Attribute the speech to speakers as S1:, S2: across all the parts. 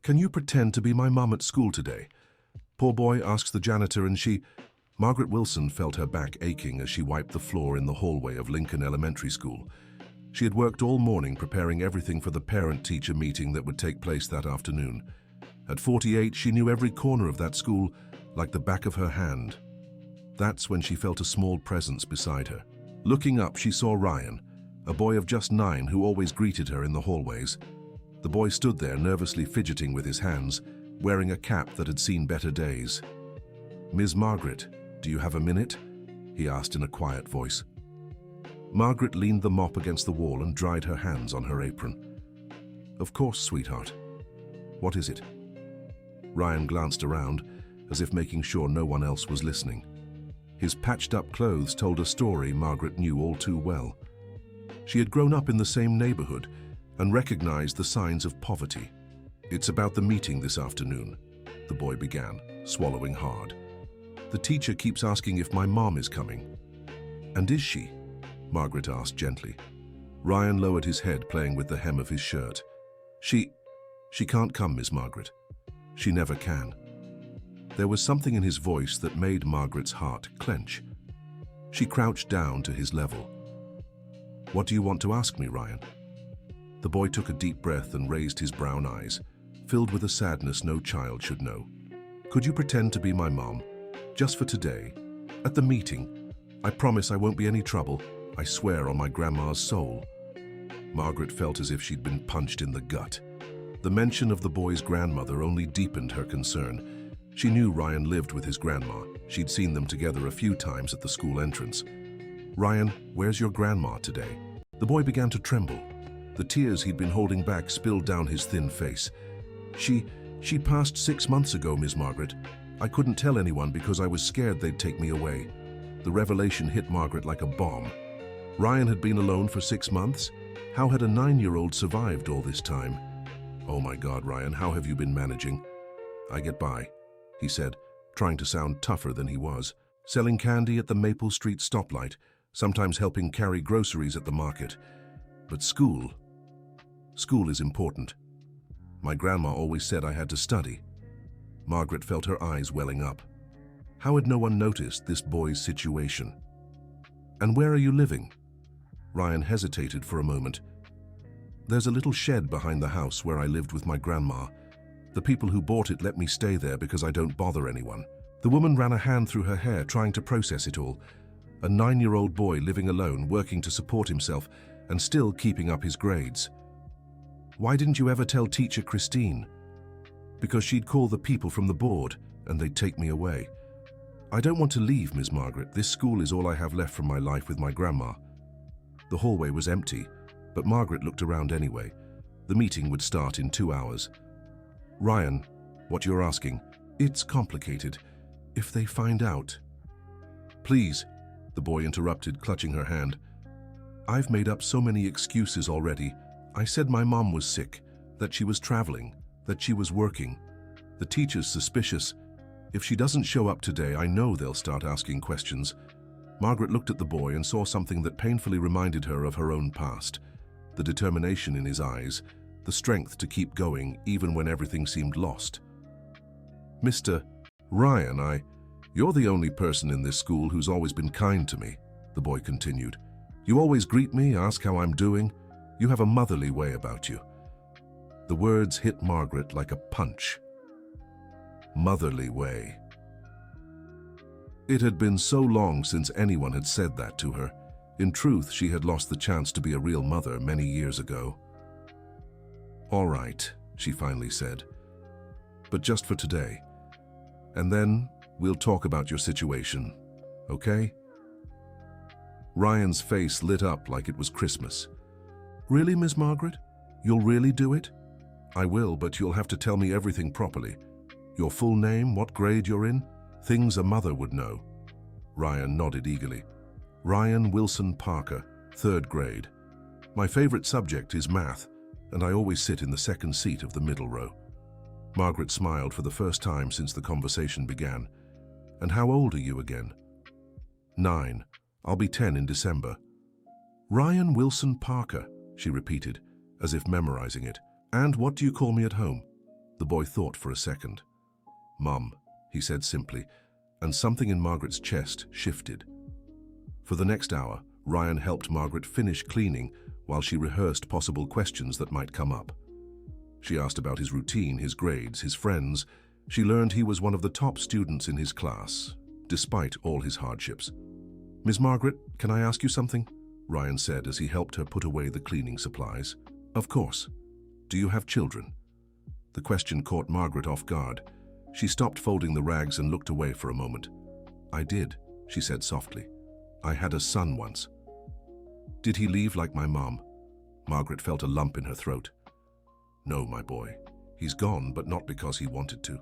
S1: Can you pretend to be my mum at school today? Poor boy asks the janitor and Margaret Wilson felt her back aching as she wiped the floor in the hallway of Lincoln Elementary School. She had worked all morning preparing everything for the parent-teacher meeting that would take place that afternoon. At 48, she knew every corner of that school like the back of her hand. That's when she felt a small presence beside her. Looking up, she saw Ryan, a boy of just 9 who always greeted her in the hallways. The boy stood there nervously fidgeting with his hands, wearing a cap that had seen better days. "Ms. Margaret, do you have a minute?" he asked in a quiet voice. Margaret leaned the mop against the wall and dried her hands on her apron. "Of course, sweetheart. What is it?" Ryan glanced around, as if making sure no one else was listening. His patched-up clothes told a story Margaret knew all too well. She had grown up in the same neighborhood and recognized the signs of poverty. "It's about the meeting this afternoon," the boy began, swallowing hard. "The teacher keeps asking if my mom is coming." "And is she?" Margaret asked gently. Ryan lowered his head, playing with the hem of his shirt. She can't come, Miss Margaret. She never can." There was something in his voice that made Margaret's heart clench. She crouched down to his level. "What do you want to ask me, Ryan?" The boy took a deep breath and raised his brown eyes, filled with a sadness no child should know. "Could you pretend to be my mom, just for today, at the meeting? I promise I won't be any trouble. I swear on my grandma's soul." Margaret felt as if she'd been punched in the gut. The mention of the boy's grandmother only deepened her concern. She knew Ryan lived with his grandma. She'd seen them together a few times at the school entrance. "Ryan, where's your grandma today?" The boy began to tremble. The tears he'd been holding back spilled down his thin face. She passed 6 months ago, Miss Margaret. I couldn't tell anyone because I was scared they'd take me away." The revelation hit Margaret like a bomb. Ryan had been alone for 6 months? How had a 9-year-old survived all this time? "Oh my God, Ryan, how have you been managing?" "I get by," he said, trying to sound tougher than he was. "Selling candy at the Maple Street stoplight, sometimes helping carry groceries at the market. But school is important. My grandma always said I had to study." Margaret felt her eyes welling up. How had no one noticed this boy's situation? "And where are you living?" Ryan hesitated for a moment. "There's a little shed behind the house where I lived with my grandma. The people who bought it let me stay there because I don't bother anyone." The woman ran a hand through her hair, trying to process it all. A 9-year-old boy living alone, working to support himself, and still keeping up his grades. "Why didn't you ever tell Teacher Christine?" "Because she'd call the people from the board, and they'd take me away. I don't want to leave, Miss Margaret. This school is all I have left from my life with my grandma." The hallway was empty, but Margaret looked around anyway. The meeting would start in 2 hours. "Ryan, what you're asking, it's complicated. If they find out..." "Please," the boy interrupted, clutching her hand. "I've made up so many excuses already. I said my mom was sick, that she was traveling, that she was working. The teacher's suspicious. If she doesn't show up today, I know they'll start asking questions." Margaret looked at the boy and saw something that painfully reminded her of her own past. The determination in his eyes, the strength to keep going even when everything seemed lost. "Mr. Ryan, you're the only person in this school who's always been kind to me," the boy continued. "You always greet me, ask how I'm doing. You have a motherly way about you." The words hit Margaret like a punch. Motherly way. It had been so long since anyone had said that to her. In truth, she had lost the chance to be a real mother many years ago. "All right," she finally said. "But just for today. And then we'll talk about your situation, okay?" Ryan's face lit up like it was Christmas. "Really, Miss Margaret? You'll really do it?" "I will, but you'll have to tell me everything properly. Your full name, what grade you're in, things a mother would know." Ryan nodded eagerly. "Ryan Wilson Parker, 3rd grade. My favorite subject is math, and I always sit in the second seat of the middle row." Margaret smiled for the first time since the conversation began. "And how old are you again?" 9. I'll be 10 in December." "Ryan Wilson Parker," she repeated, as if memorizing it. "And what do you call me at home?" The boy thought for a second. "Mum," he said simply, and something in Margaret's chest shifted. For the next hour, Ryan helped Margaret finish cleaning while she rehearsed possible questions that might come up. She asked about his routine, his grades, his friends. She learned he was one of the top students in his class, despite all his hardships. "Miss Margaret, can I ask you something?" Ryan said as he helped her put away the cleaning supplies. "Of course. Do you have children?" The question caught Margaret off guard. She stopped folding the rags and looked away for a moment. "I did," she said softly. "I had a son once." "Did he leave like my mom?" Margaret felt a lump in her throat. "No, my boy. He's gone, but not because he wanted to."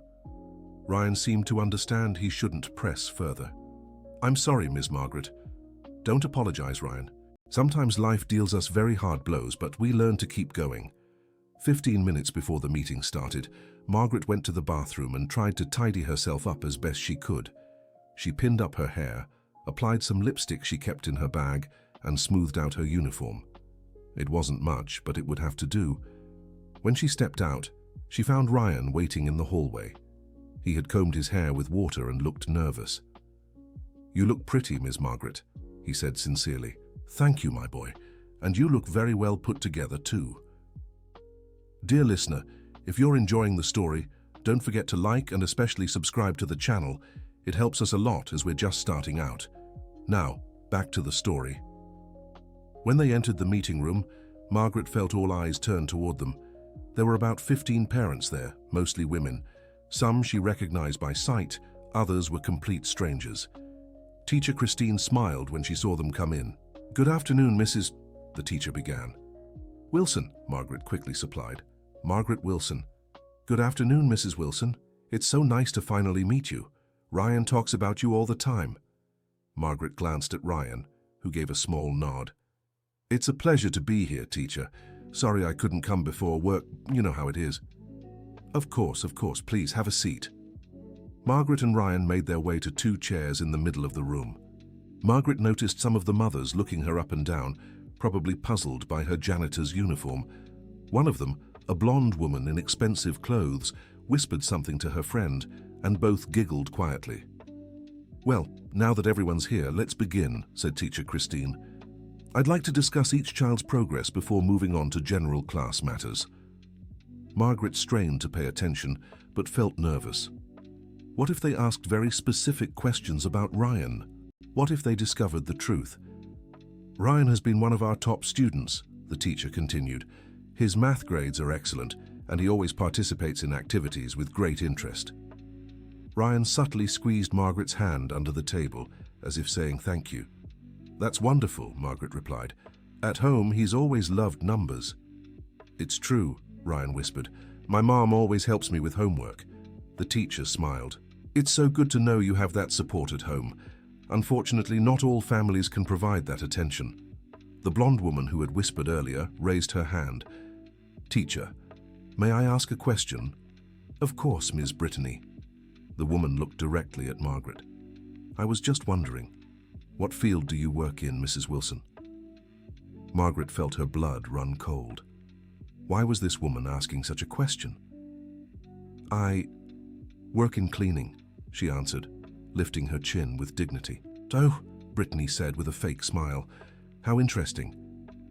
S1: Ryan seemed to understand he shouldn't press further. "I'm sorry, Miss Margaret." "Don't apologize, Ryan. Sometimes life deals us very hard blows, but we learn to keep going." 15 minutes before the meeting started, Margaret went to the bathroom and tried to tidy herself up as best she could. She pinned up her hair, applied some lipstick she kept in her bag, and smoothed out her uniform. It wasn't much, but it would have to do. When she stepped out, she found Ryan waiting in the hallway. He had combed his hair with water and looked nervous. "You look pretty, Miss Margaret," he said sincerely. "Thank you, my boy. And you look very well put together, too." Dear listener, if you're enjoying the story, don't forget to like and especially subscribe to the channel. It helps us a lot as we're just starting out. Now, back to the story. When they entered the meeting room, Margaret felt all eyes turned toward them. There were about 15 parents there, mostly women. Some she recognized by sight, others were complete strangers. Teacher Christine smiled when she saw them come in. "Good afternoon, Mrs." the teacher began. "Wilson," Margaret quickly supplied. "Margaret Wilson." "Good afternoon, Mrs. Wilson. It's so nice to finally meet you. Ryan talks about you all the time." Margaret glanced at Ryan, who gave a small nod. "It's a pleasure to be here, teacher. Sorry I couldn't come before work. You know how it is." Of course, please have a seat." Margaret and Ryan made their way to 2 chairs in the middle of the room. Margaret noticed some of the mothers looking her up and down, probably puzzled by her janitor's uniform. One of them, a blonde woman in expensive clothes, whispered something to her friend, and both giggled quietly. "Well, now that everyone's here, let's begin," said Teacher Christine. "I'd like to discuss each child's progress before moving on to general class matters." Margaret strained to pay attention, but felt nervous. What if they asked very specific questions about Ryan? What if they discovered the truth? "Ryan has been one of our top students," the teacher continued. "His math grades are excellent, and he always participates in activities with great interest." Ryan subtly squeezed Margaret's hand under the table, as if saying thank you. "That's wonderful," Margaret replied. "At home, he's always loved numbers." "It's true," Ryan whispered. "My mom always helps me with homework." The teacher smiled. "It's so good to know you have that support at home. Unfortunately, not all families can provide that attention." The blonde woman who had whispered earlier raised her hand. "Teacher, may I ask a question?" "Of course, Ms. Brittany." The woman looked directly at Margaret. "I was just wondering, what field do you work in, Mrs. Wilson?" Margaret felt her blood run cold. Why was this woman asking such a question? "I work in cleaning," she answered, lifting her chin with dignity. "Oh," Brittany said with a fake smile. "How interesting.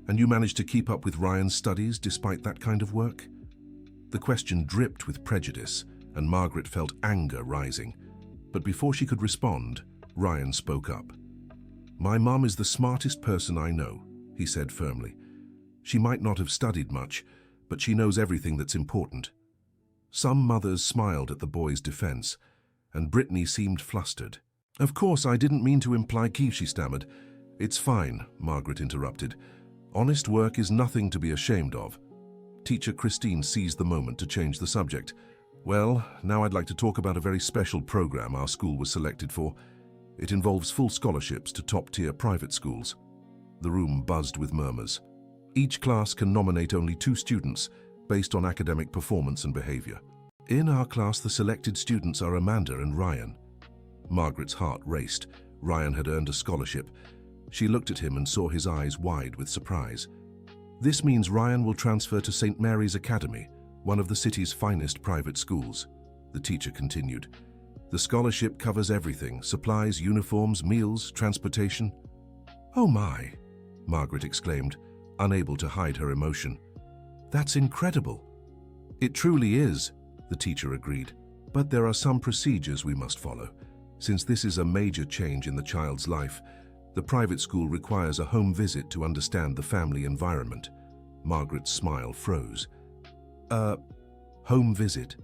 S1: And you managed to keep up with Ryan's studies despite that kind of work?" The question dripped with prejudice, and Margaret felt anger rising. But before she could respond, Ryan spoke up. "My mom is the smartest person I know," he said firmly. "She might not have studied much, but she knows everything that's important." Some mothers smiled at the boy's defense, and Brittany seemed flustered. "Of course, I didn't mean to imply," she stammered. "It's fine," Margaret interrupted. "Honest work is nothing to be ashamed of." Teacher Christine seized the moment to change the subject. "Well, now I'd like to talk about a very special program our school was selected for. It involves full scholarships to top-tier private schools." The room buzzed with murmurs. Each class can nominate only 2 students, based on academic performance and behavior. In our class, the selected students are Amanda and Ryan. Margaret's heart raced. Ryan had earned a scholarship. She looked at him and saw his eyes wide with surprise. "This means Ryan will transfer to St. Mary's Academy," one of the city's finest private schools, the teacher continued. The scholarship covers everything: supplies, uniforms, meals, transportation. Oh my, Margaret exclaimed, unable to hide her emotion. That's incredible. It truly is, the teacher agreed. But there are some procedures we must follow. Since this is a major change in the child's life, the private school requires a home visit to understand the family environment. Margaret's smile froze. Home visit?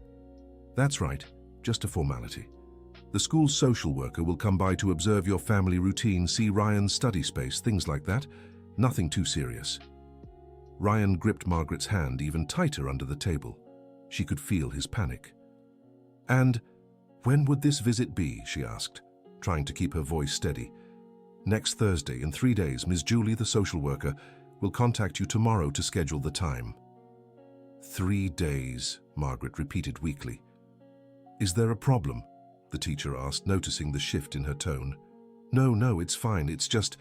S1: That's right, just a formality. The school's social worker will come by to observe your family routine, see Ryan's study space, things like that. Nothing too serious. Ryan gripped Margaret's hand even tighter under the table. She could feel his panic. And when would this visit be, she asked, trying to keep her voice steady. Next Thursday, in 3 days, Ms. Julie, the social worker, will contact you tomorrow to schedule the time. 3 days, Margaret repeated weakly. Is there a problem? The teacher asked, noticing the shift in her tone. No, it's fine. It's just,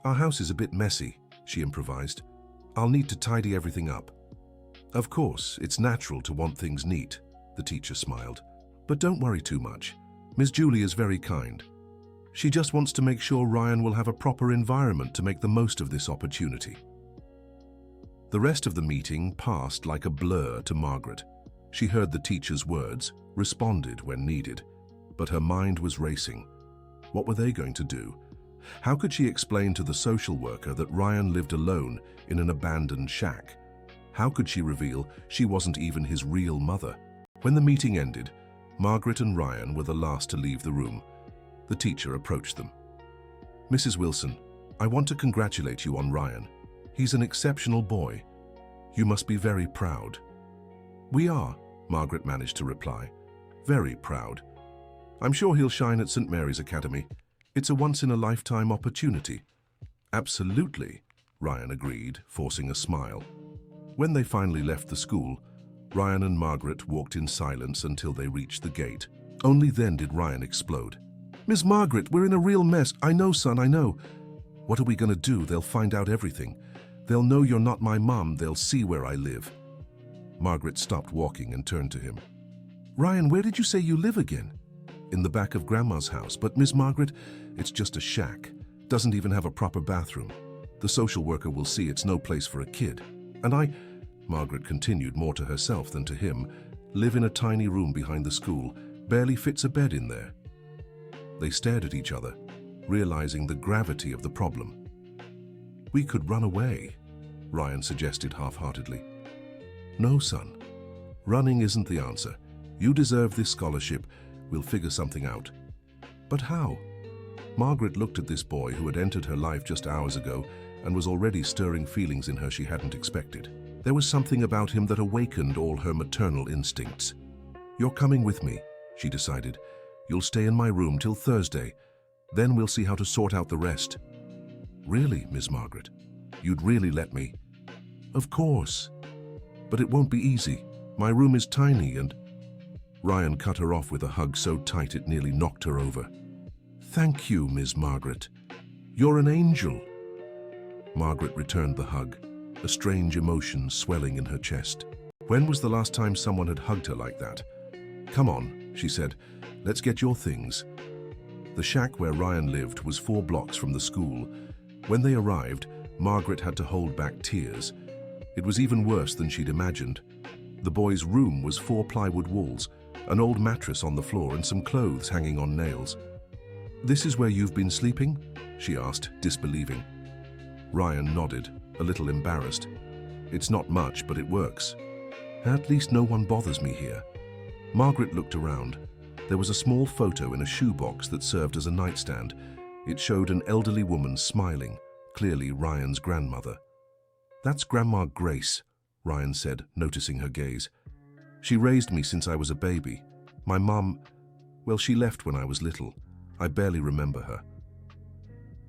S1: our house is a bit messy, she improvised. I'll need to tidy everything up. Of course, it's natural to want things neat, the teacher smiled. But don't worry too much. Ms. Julie is very kind. She just wants to make sure Ryan will have a proper environment to make the most of this opportunity. The rest of the meeting passed like a blur to Margaret. She heard the teacher's words, responded when needed, but her mind was racing. What were they going to do? How could she explain to the social worker that Ryan lived alone in an abandoned shack? How could she reveal she wasn't even his real mother? When the meeting ended, Margaret and Ryan were the last to leave the room. The teacher approached them. Mrs. Wilson, I want to congratulate you on Ryan. He's an exceptional boy. You must be very proud. We are, Margaret managed to reply. Very proud. I'm sure he'll shine at St. Mary's Academy. It's a once-in-a-lifetime opportunity. Absolutely, Ryan agreed, forcing a smile. When they finally left the school, Ryan and Margaret walked in silence until they reached the gate. Only then did Ryan explode. Miss Margaret, we're in a real mess. I know, son, I know. What are we going to do? They'll find out everything. They'll know you're not my mom. They'll see where I live. Margaret stopped walking and turned to him. Ryan, where did you say you live again? In the back of Grandma's house. But Miss Margaret, it's just a shack. Doesn't even have a proper bathroom. The social worker will see it's no place for a kid. And I, Margaret continued more to herself than to him, live in a tiny room behind the school. Barely fits a bed in there. They stared at each other, realizing the gravity of the problem. We could run away, Ryan suggested half-heartedly. No, son. Running isn't the answer. You deserve this scholarship. We'll figure something out. But how? Margaret looked at this boy who had entered her life just hours ago and was already stirring feelings in her she hadn't expected. There was something about him that awakened all her maternal instincts. You're coming with me, she decided. You'll stay in my room till Thursday. Then we'll see how to sort out the rest. Really, Miss Margaret? You'd really let me? Of course. But it won't be easy. My room is tiny and... Ryan cut her off with a hug so tight it nearly knocked her over. Thank you, Miss Margaret. You're an angel. Margaret returned the hug, a strange emotion swelling in her chest. When was the last time someone had hugged her like that? Come on, she said. Let's get your things. The shack where Ryan lived was 4 blocks from the school. When they arrived, Margaret had to hold back tears. It was even worse than she'd imagined. The boy's room was 4 plywood walls, an old mattress on the floor and some clothes hanging on nails. This is where you've been sleeping? She asked, disbelieving. Ryan nodded, a little embarrassed. It's not much, but it works. At least no one bothers me here. Margaret looked around. There was a small photo in a shoebox that served as a nightstand. It showed an elderly woman smiling, clearly Ryan's grandmother. That's Grandma Grace, Ryan said, noticing her gaze. She raised me since I was a baby. My mom, well, she left when I was little. I barely remember her.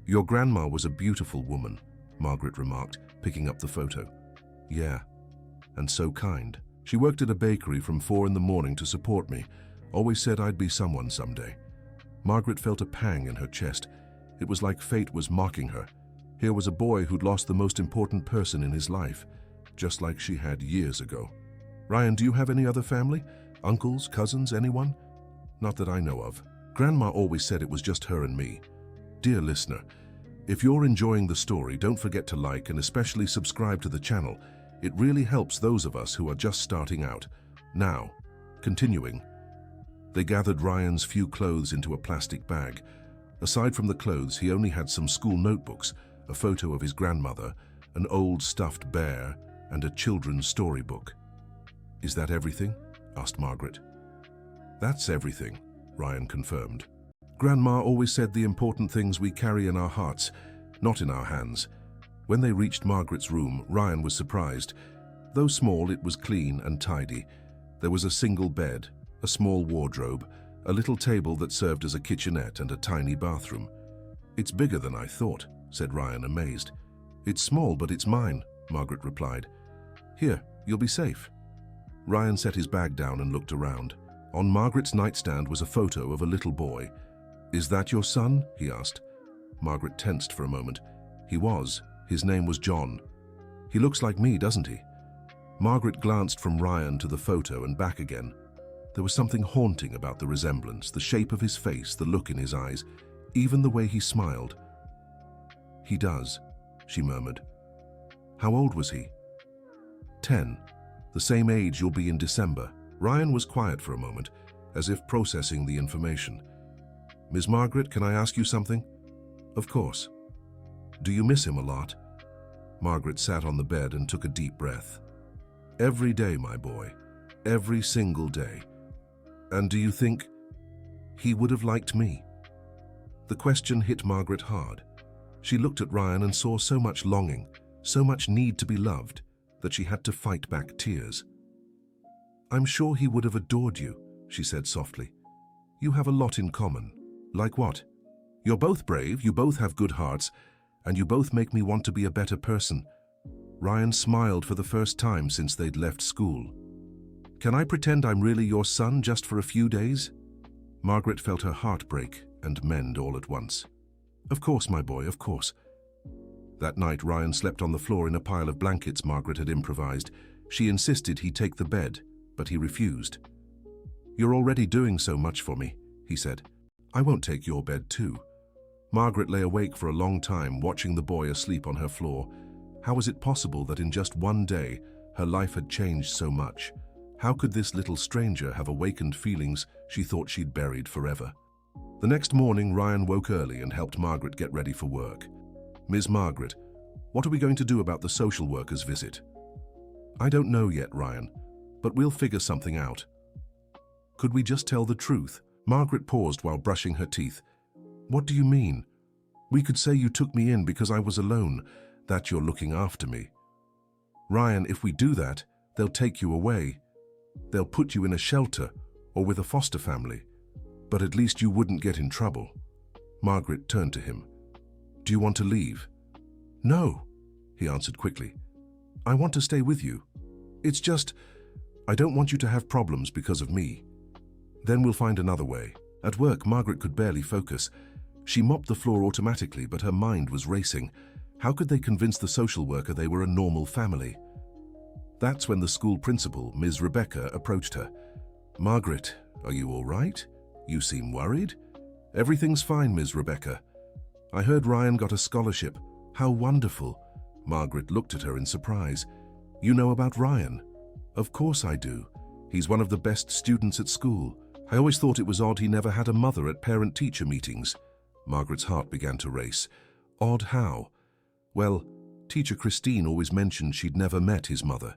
S1: Your grandma was a beautiful woman, Margaret remarked, picking up the photo. Yeah, and so kind. She worked at a bakery from 4 in the morning to support me. Always said I'd be someone someday. Margaret felt a pang in her chest. It was like fate was mocking her. Here was a boy who'd lost the most important person in his life, just like she had years ago. Ryan, do you have any other family? Uncles, cousins, anyone? Not that I know of. Grandma always said it was just her and me. Dear listener, if you're enjoying the story, don't forget to like and especially subscribe to the channel. It really helps those of us who are just starting out. Now, continuing. They gathered Ryan's few clothes into a plastic bag. Aside from the clothes, he only had some school notebooks, a photo of his grandmother, an old stuffed bear, and a children's storybook. Is that everything? Asked Margaret. That's everything, Ryan confirmed. Grandma always said the important things we carry in our hearts, not in our hands. When they reached Margaret's room, Ryan was surprised. Though small, it was clean and tidy. There was a single bed, a small wardrobe, a little table that served as a kitchenette, and a tiny bathroom. It's bigger than I thought, said Ryan, amazed. It's small, but it's mine, Margaret replied. Here, you'll be safe. Ryan set his bag down and looked around. On Margaret's nightstand was a photo of a little boy. Is that your son? He asked. Margaret tensed for a moment. He was. His name was John. He looks like me, doesn't he? Margaret glanced from Ryan to the photo and back again. There was something haunting about the resemblance, the shape of his face, the look in his eyes, even the way he smiled. He does, she murmured. How old was he? 10. The same age you'll be in December. Ryan was quiet for a moment, as if processing the information. Miss Margaret, can I ask you something? Of course. Do you miss him a lot? Margaret sat on the bed and took a deep breath. Every day, my boy. Every single day. And do you think he would have liked me? The question hit Margaret hard. She looked at Ryan and saw so much longing, so much need to be loved, that she had to fight back tears. I'm sure he would have adored you, she said softly. You have a lot in common. Like what? You're both brave, you both have good hearts, and you both make me want to be a better person. Ryan smiled for the first time since they'd left school. Can I pretend I'm really your son just for a few days? Margaret felt her heart break and mend all at once. Of course, my boy, of course. That night, Ryan slept on the floor in a pile of blankets Margaret had improvised. She insisted he take the bed, but he refused. You're already doing so much for me, he said. I won't take your bed too. Margaret lay awake for a long time, watching the boy asleep on her floor. How was it possible that in just one day, her life had changed so much? How could this little stranger have awakened feelings she thought she'd buried forever? The next morning, Ryan woke early and helped Margaret get ready for work. Ms. Margaret, what are we going to do about the social worker's visit? I don't know yet, Ryan, but we'll figure something out. Could we just tell the truth? Margaret paused while brushing her teeth. What do you mean? We could say you took me in because I was alone, that you're looking after me. Ryan, if we do that, they'll take you away. They'll put you in a shelter or with a foster family. But at least you wouldn't get in trouble. Margaret turned to him. Do you want to leave? No, he answered quickly. I want to stay with you. It's just, I don't want you to have problems because of me. Then we'll find another way. At work, Margaret could barely focus. She mopped the floor automatically, but her mind was racing. How could they convince the social worker they were a normal family? That's when the school principal, Ms. Rebecca, approached her. Margaret, are you all right? You seem worried? Everything's fine, Ms. Rebecca. I heard Ryan got a scholarship. How wonderful. Margaret looked at her in surprise. You know about Ryan? Of course I do. He's one of the best students at school. I always thought it was odd he never had a mother at parent-teacher meetings. Margaret's heart began to race. Odd how? Well, Teacher Christine always mentioned she'd never met his mother.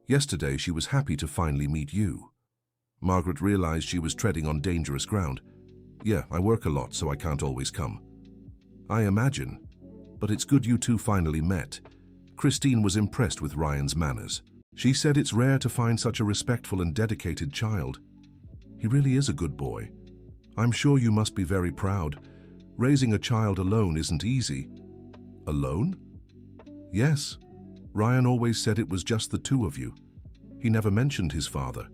S1: Yesterday she was happy to finally meet you. Margaret realized she was treading on dangerous ground. Yeah, I work a lot, so I can't always come. I imagine. But it's good you two finally met. Christine was impressed with Ryan's manners. She said it's rare to find such a respectful and dedicated child. He really is a good boy. I'm sure you must be very proud. Raising a child alone isn't easy. Alone? Yes. Ryan always said it was just the two of you. He never mentioned his father.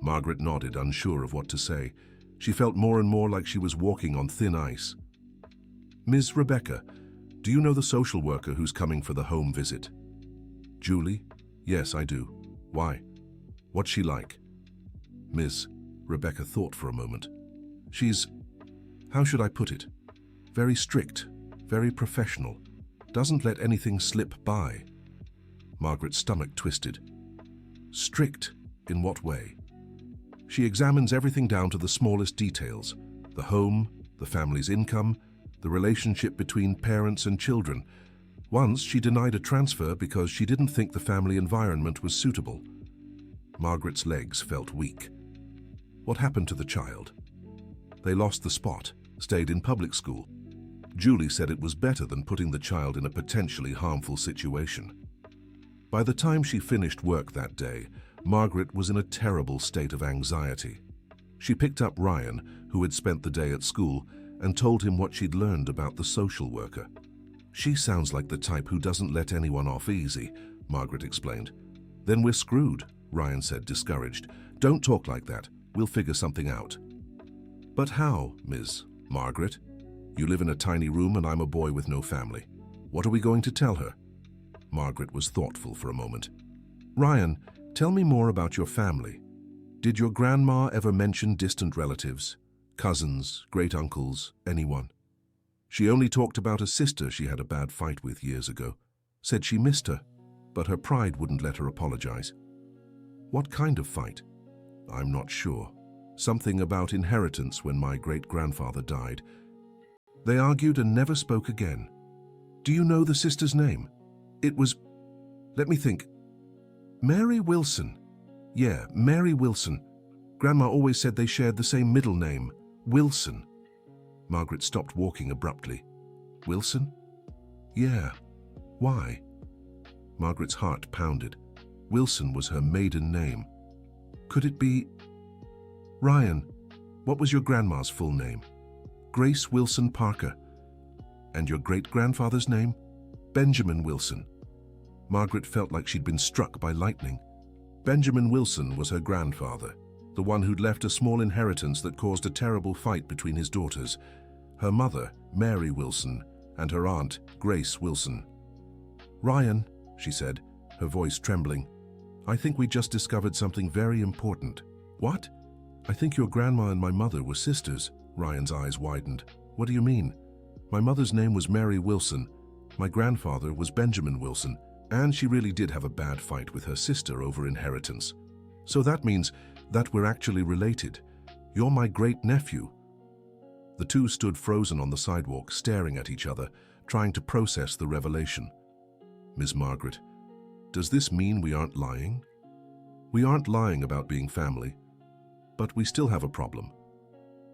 S1: Margaret nodded, unsure of what to say. She felt more and more like she was walking on thin ice. Ms. Rebecca, do you know the social worker who's coming for the home visit? Julie? Yes, I do. Why? What's she like? Miss, Rebecca thought for a moment. She's, how should I put it? Very strict, very professional. Doesn't let anything slip by. Margaret's stomach twisted. Strict? In what way? She examines everything down to the smallest details. The home, the family's income, the relationship between parents and children. Once she denied a transfer because she didn't think the family environment was suitable. Margaret's legs felt weak. What happened to the child? They lost the spot, stayed in public school. Julie said it was better than putting the child in a potentially harmful situation. By the time she finished work that day, Margaret was in a terrible state of anxiety. She picked up Ryan, who had spent the day at school, and told him what she'd learned about the social worker. She sounds like the type who doesn't let anyone off easy, Margaret explained. Then we're screwed, Ryan said, discouraged. Don't talk like that. We'll figure something out. But how, Ms. Margaret? You live in a tiny room and I'm a boy with no family. What are we going to tell her? Margaret was thoughtful for a moment. Ryan, tell me more about your family. Did your grandma ever mention distant relatives, cousins, great-uncles, anyone? She only talked about a sister she had a bad fight with years ago. Said she missed her, but her pride wouldn't let her apologize. What kind of fight? I'm not sure. Something about inheritance when my great-grandfather died. They argued and never spoke again. Do you know the sister's name? It was... let me think. Mary Wilson. Yeah, Mary Wilson. Grandma always said they shared the same middle name, Wilson. Margaret stopped walking abruptly. Wilson? Yeah. Why? Margaret's heart pounded. Wilson was her maiden name. Could it be... Ryan, what was your grandma's full name? Grace Wilson Parker. And your great-grandfather's name? Benjamin Wilson. Margaret felt like she'd been struck by lightning. Benjamin Wilson was her grandfather, the one who'd left a small inheritance that caused a terrible fight between his daughters, her mother, Mary Wilson, and her aunt, Grace Wilson. Ryan, she said, her voice trembling, I think we just discovered something very important. What? I think your grandma and my mother were sisters. Ryan's eyes widened. What do you mean? My mother's name was Mary Wilson. My grandfather was Benjamin Wilson, and she really did have a bad fight with her sister over inheritance. So that means that we're actually related. You're my great-nephew. The two stood frozen on the sidewalk, staring at each other, trying to process the revelation. Miss Margaret, does this mean we aren't lying? We aren't lying about being family, but we still have a problem.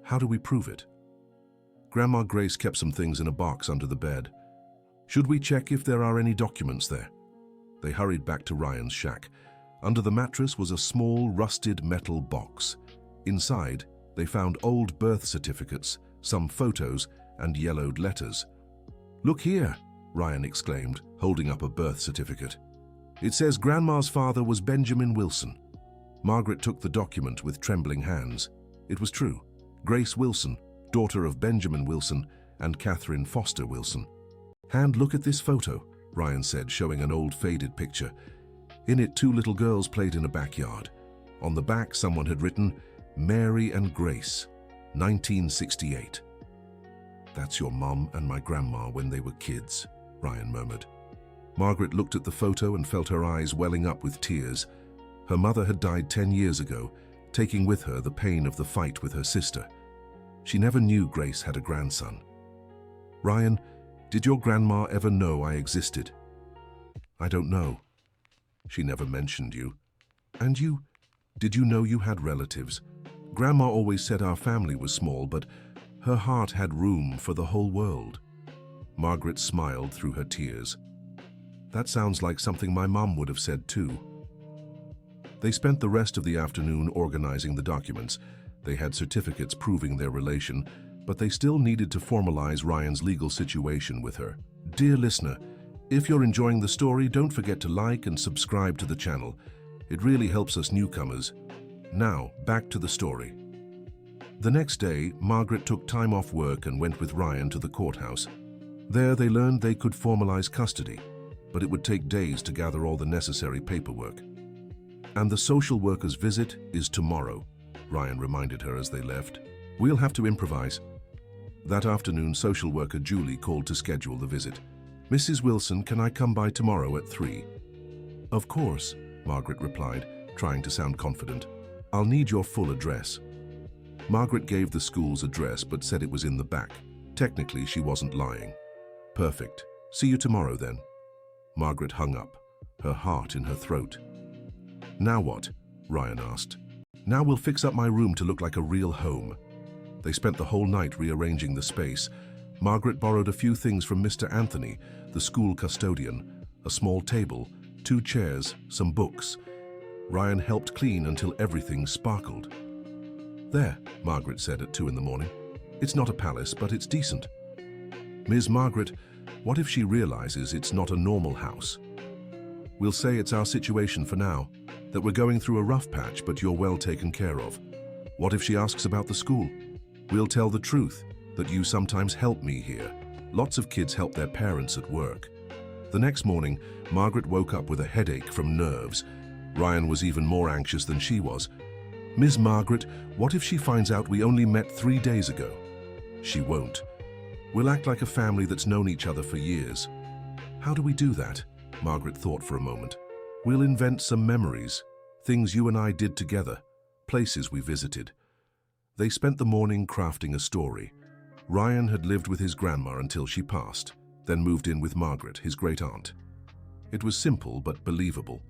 S1: How do we prove it? Grandma Grace kept some things in a box under the bed. Should we check if there are any documents there? They hurried back to Ryan's shack. Under the mattress was a small, rusted metal box. Inside, they found old birth certificates, some photos, and yellowed letters. Look here, Ryan exclaimed, holding up a birth certificate. It says Grandma's father was Benjamin Wilson. Margaret took the document with trembling hands. It was true. Grace Wilson, daughter of Benjamin Wilson and Catherine Foster Wilson. And look at this photo, Ryan said, showing an old faded picture. In it, two little girls played in a backyard. On the back, someone had written, Mary and Grace, 1968. That's your mom and my grandma when they were kids, Ryan murmured. Margaret looked at the photo and felt her eyes welling up with tears. Her mother had died 10 years ago, taking with her the pain of the fight with her sister. She never knew Grace had a grandson. Ryan, did your grandma ever know I existed? I don't know. She never mentioned you. And you? Did you know you had relatives? Grandma always said our family was small, but her heart had room for the whole world. Margaret smiled through her tears. That sounds like something my mom would have said too. They spent the rest of the afternoon organizing the documents. They had certificates proving their relation, but they still needed to formalize Ryan's legal situation with her. Dear listener, if you're enjoying the story, don't forget to like and subscribe to the channel. It really helps us newcomers. Now, back to the story. The next day, Margaret took time off work and went with Ryan to the courthouse. There, they learned they could formalize custody, but it would take days to gather all the necessary paperwork. And the social worker's visit is tomorrow, Ryan reminded her as they left. We'll have to improvise. That afternoon, social worker Julie called to schedule the visit. Mrs. Wilson, can I come by tomorrow at 3? Of course, Margaret replied, trying to sound confident. I'll need your full address. Margaret gave the school's address but said it was in the back. Technically, she wasn't lying. Perfect. See you tomorrow then. Margaret hung up, her heart in her throat. Now what? Ryan asked. Now we'll fix up my room to look like a real home. They spent the whole night rearranging the space. Margaret borrowed a few things from Mr. Anthony, the school custodian, a small table, 2 chairs, some books. Ryan helped clean until everything sparkled. There, Margaret said at 2 in the morning. It's not a palace, but it's decent. Ms. Margaret, what if she realizes it's not a normal house? We'll say it's our situation for now, that we're going through a rough patch, but you're well taken care of. What if she asks about the school? We'll tell the truth, that you sometimes help me here. Lots of kids help their parents at work. The next morning, Margaret woke up with a headache from nerves. Ryan was even more anxious than she was. Ms. Margaret, what if she finds out we only met 3 days ago? She won't. We'll act like a family that's known each other for years. How do we do that? Margaret thought for a moment. We'll invent some memories, things you and I did together, places we visited. They spent the morning crafting a story. Ryan had lived with his grandma until she passed, then moved in with Margaret, his great-aunt. It was simple but believable.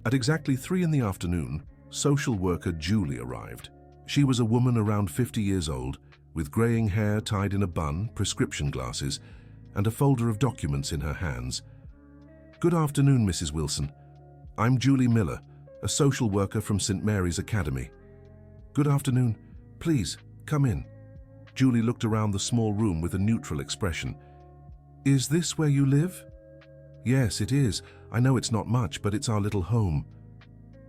S1: At exactly 3 in the afternoon, social worker Julie arrived. She was a woman around 50 years old, with graying hair tied in a bun, prescription glasses, and a folder of documents in her hands. Good afternoon, Mrs. Wilson. I'm Julie Miller, a social worker from St. Mary's Academy. Good afternoon. Please, come in. Julie looked around the small room with a neutral expression. Is this where you live? Yes, it is. I know it's not much, but it's our little home.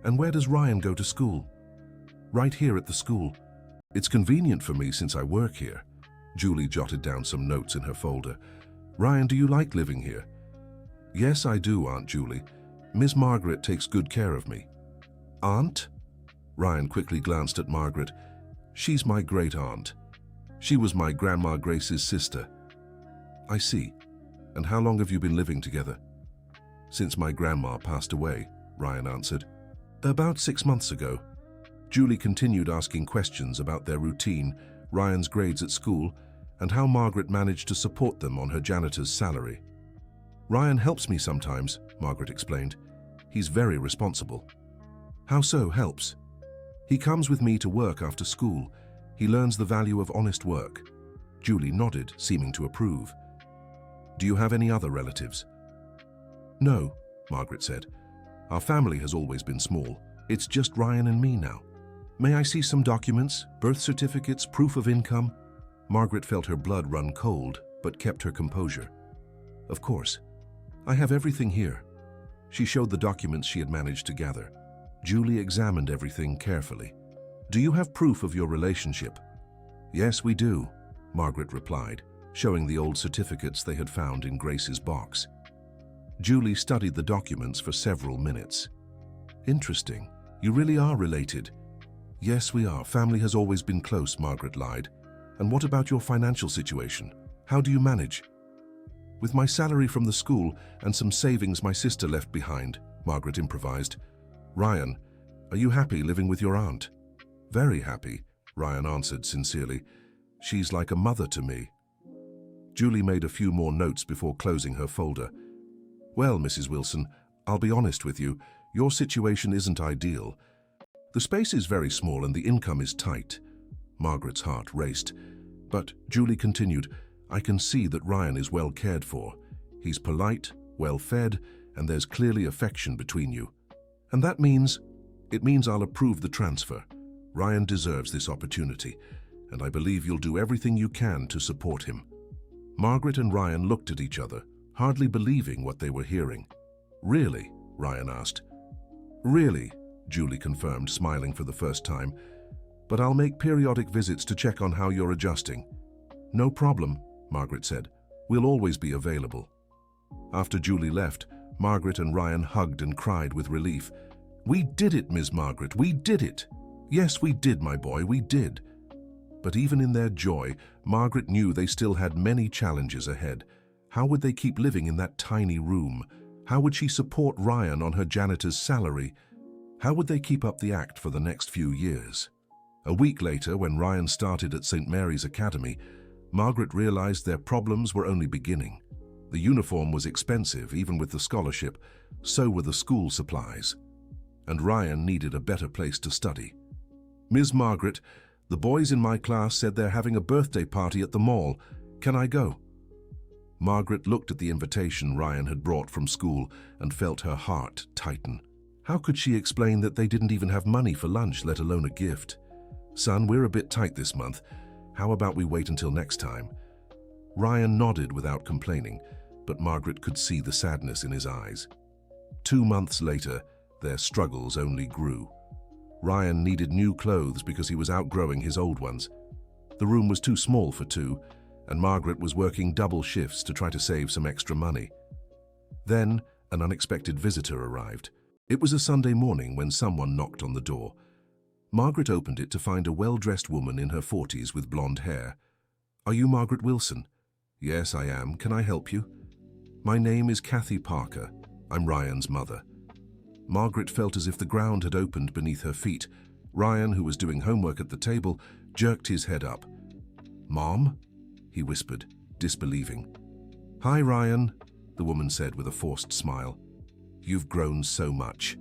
S1: And where does Ryan go to school? Right here at the school. It's convenient for me since I work here. Julie jotted down some notes in her folder. Ryan, do you like living here? Yes, I do, Aunt Julie. Miss Margaret takes good care of me. Aunt? Ryan quickly glanced at Margaret. She's my great-aunt. She was my Grandma Grace's sister. I see. And how long have you been living together? Since my grandma passed away, Ryan answered. About 6 months ago. Julie continued asking questions about their routine, Ryan's grades at school, and how Margaret managed to support them on her janitor's salary. Ryan helps me sometimes, Margaret explained. He's very responsible. How so, helps? He comes with me to work after school. He learns the value of honest work. Julie nodded, seeming to approve. Do you have any other relatives? No, Margaret said. Our family has always been small. It's just Ryan and me now. May I see some documents, birth certificates, proof of income? Margaret felt her blood run cold, but kept her composure. Of course. I have everything here. She showed the documents she had managed to gather. Julie examined everything carefully. Do you have proof of your relationship? Yes, we do, Margaret replied, showing the old certificates they had found in Grace's box. Julie studied the documents for several minutes. Interesting. You really are related. Yes, we are. Family has always been close, Margaret lied. And what about your financial situation? How do you manage? With my salary from the school and some savings my sister left behind, Margaret improvised. Ryan, are you happy living with your aunt? Very happy, Ryan answered sincerely. She's like a mother to me. Julie made a few more notes before closing her folder. Well, Mrs. Wilson, I'll be honest with you, your situation isn't ideal. The space is very small and the income is tight. Margaret's heart raced. But, Julie continued, I can see that Ryan is well cared for. He's polite, well-fed, and there's clearly affection between you. And that means, I'll approve the transfer. Ryan deserves this opportunity, and I believe you'll do everything you can to support him. Margaret and Ryan looked at each other, hardly believing what they were hearing. Really? Ryan asked. Really, Julie confirmed, smiling for the first time. But I'll make periodic visits to check on how you're adjusting. No problem, Margaret said. We'll always be available. After Julie left, Margaret and Ryan hugged and cried with relief. "We did it, Miss Margaret, we did it. Yes, we did, my boy, we did." But even in their joy, Margaret knew they still had many challenges ahead. How would they keep living in that tiny room? How would she support Ryan on her janitor's salary? How would they keep up the act for the next few years? A week later, when Ryan started at St. Mary's Academy, Margaret realized their problems were only beginning. The uniform was expensive, even with the scholarship. So were the school supplies. And Ryan needed a better place to study. "Ms. Margaret, the boys in my class said they're having a birthday party at the mall. Can I go?" Margaret looked at the invitation Ryan had brought from school and felt her heart tighten. How could she explain that they didn't even have money for lunch, let alone a gift? "Son, we're a bit tight this month. How about we wait until next time?" Ryan nodded without complaining, but Margaret could see the sadness in his eyes. 2 months later, their struggles only grew. Ryan needed new clothes because he was outgrowing his old ones. The room was too small for two, and Margaret was working double shifts to try to save some extra money. Then, an unexpected visitor arrived. It was a Sunday morning when someone knocked on the door. Margaret opened it to find a well-dressed woman in her 40s with blonde hair. "Are you Margaret Wilson?" "Yes, I am. Can I help you?" "My name is Kathy Parker. I'm Ryan's mother." Margaret felt as if the ground had opened beneath her feet. Ryan, who was doing homework at the table, jerked his head up. "Mom?" he whispered, disbelieving. "Hi, Ryan," the woman said with a forced smile. "You've grown so much."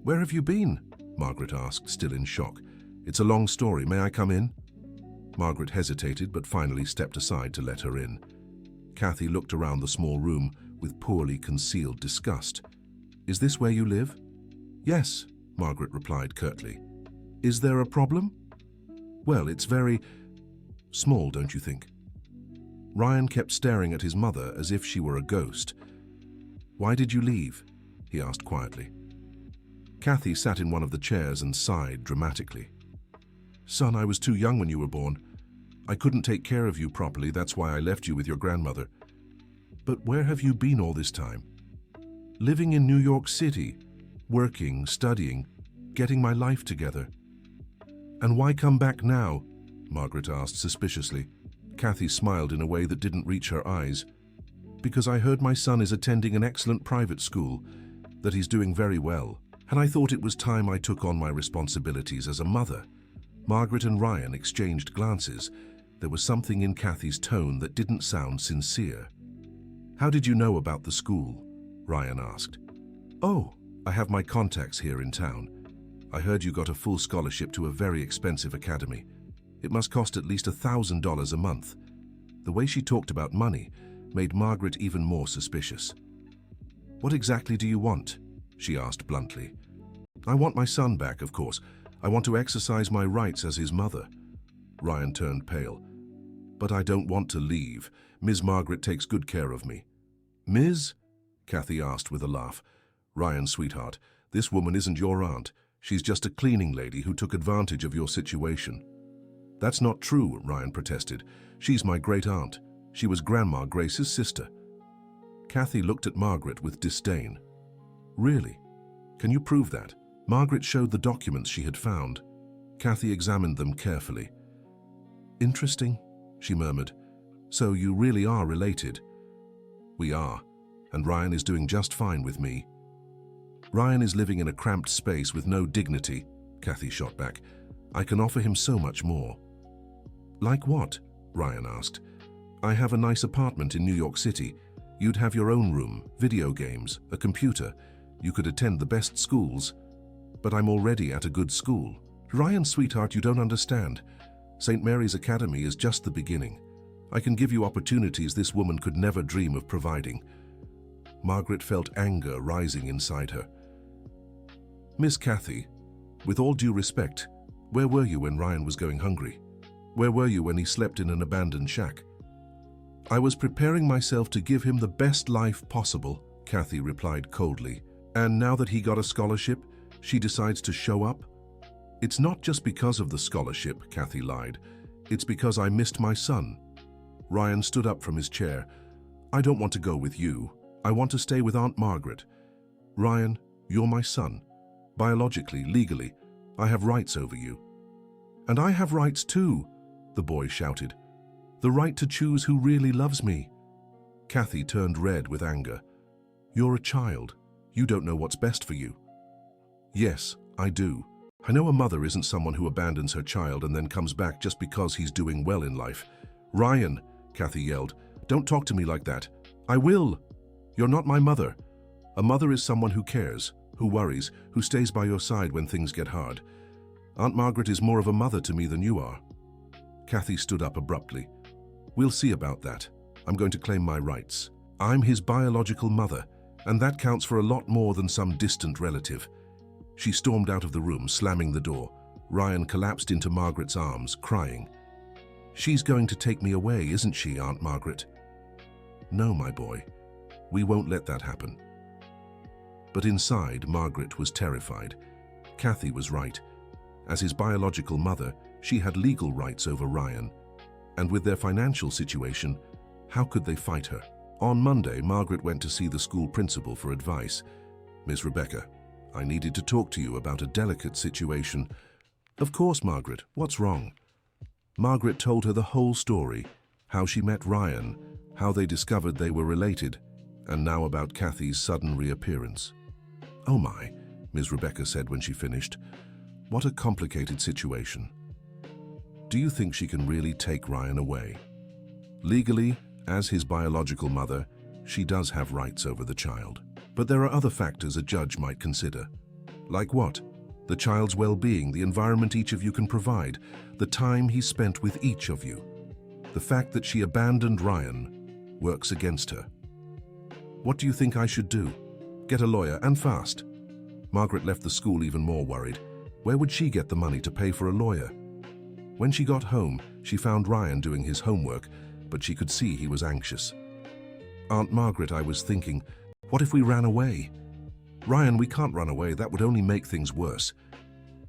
S1: "Where have you been?" Margaret asked, still in shock. "It's a long story. May I come in?" Margaret hesitated, but finally stepped aside to let her in. Kathy looked around the small room with poorly concealed disgust. "Is this where you live?" "Yes," Margaret replied curtly. "Is there a problem?" "Well, it's very small, don't you think?" Ryan kept staring at his mother as if she were a ghost. "Why did you leave?" he asked quietly. Kathy sat in one of the chairs and sighed dramatically. "Son, I was too young when you were born. I couldn't take care of you properly, that's why I left you with your grandmother." "But where have you been all this time?" "Living in New York City, working, studying, getting my life together." "And why come back now?" Margaret asked suspiciously. Kathy smiled in a way that didn't reach her eyes. "Because I heard my son is attending an excellent private school, that he's doing very well, and I thought it was time I took on my responsibilities as a mother." Margaret and Ryan exchanged glances. There was something in Kathy's tone that didn't sound sincere. "How did you know about the school?" Ryan asked. "Oh, I have my contacts here in town. I heard you got a full scholarship to a very expensive academy. It must cost at least $1,000 a month." The way she talked about money made Margaret even more suspicious. "What exactly do you want?" she asked bluntly. "I want my son back, of course. I want to exercise my rights as his mother." Ryan turned pale. "But I don't want to leave. Ms. Margaret takes good care of me." "Ms.?" Kathy asked with a laugh. "Ryan, sweetheart, this woman isn't your aunt. She's just a cleaning lady who took advantage of your situation." "That's not true," Ryan protested. "She's my great-aunt. She was Grandma Grace's sister." Kathy looked at Margaret with disdain. "Really? Can you prove that?" Margaret showed the documents she had found. Kathy examined them carefully. "Interesting," she murmured. "So you really are related?" "We are, and Ryan is doing just fine with me." "Ryan is living in a cramped space with no dignity," Kathy shot back. "I can offer him so much more." "Like what?" Ryan asked. "I have a nice apartment in New York City. You'd have your own room, video games, a computer. You could attend the best schools." "But I'm already at a good school." "Ryan, sweetheart, you don't understand. St. Mary's Academy is just the beginning. I can give you opportunities this woman could never dream of providing." Margaret felt anger rising inside her. "Miss Kathy, with all due respect, where were you when Ryan was going hungry? Where were you when he slept in an abandoned shack?" "I was preparing myself to give him the best life possible," Kathy replied coldly. "And now that he got a scholarship, she decides to show up?" "It's not just because of the scholarship," Kathy lied. "It's because I missed my son." Ryan stood up from his chair. "I don't want to go with you. I want to stay with Aunt Margaret." "Ryan, you're my son. Biologically, legally, I have rights over you. And I have rights too, the boy shouted. The right to choose who really loves me. Kathy turned red with anger. You're a child. You don't know what's best for you. Yes, I do. I know a mother isn't someone who abandons her child and then comes back just because he's doing well in life. Ryan, Kathy yelled, don't talk to me like that. I will. You're not my mother. A mother is someone who cares, who worries, who stays by your side when things get hard. Aunt Margaret is more of a mother to me than you are. Kathy stood up abruptly. We'll see about that. I'm going to claim my rights. I'm his biological mother, and that counts for a lot more than some distant relative. She stormed out of the room, slamming the door. Ryan collapsed into Margaret's arms, crying. She's going to take me away, isn't she, Aunt Margaret? No, my boy. We won't let that happen. But inside, Margaret was terrified. Kathy was right. As his biological mother, she had legal rights over Ryan. And with their financial situation, how could they fight her? On Monday, Margaret went to see the school principal for advice. Miss Rebecca, I needed to talk to you about a delicate situation. Of course, Margaret, what's wrong? Margaret told her the whole story, how she met Ryan, how they discovered they were related, and now about Kathy's sudden reappearance. Oh my, Ms. Rebecca said when she finished. What a complicated situation. Do you think she can really take Ryan away? Legally, as his biological mother, she does have rights over the child. But there are other factors a judge might consider. Like what? The child's well-being, the environment each of you can provide, the time he spent with each of you. The fact that she abandoned Ryan works against her. What do you think I should do? Get a lawyer, and fast. Margaret left the school even more worried. Where would she get the money to pay for a lawyer? When she got home, she found Ryan doing his homework, but she could see he was anxious. Aunt Margaret, I was thinking, what if we ran away? Ryan, we can't run away. That would only make things worse.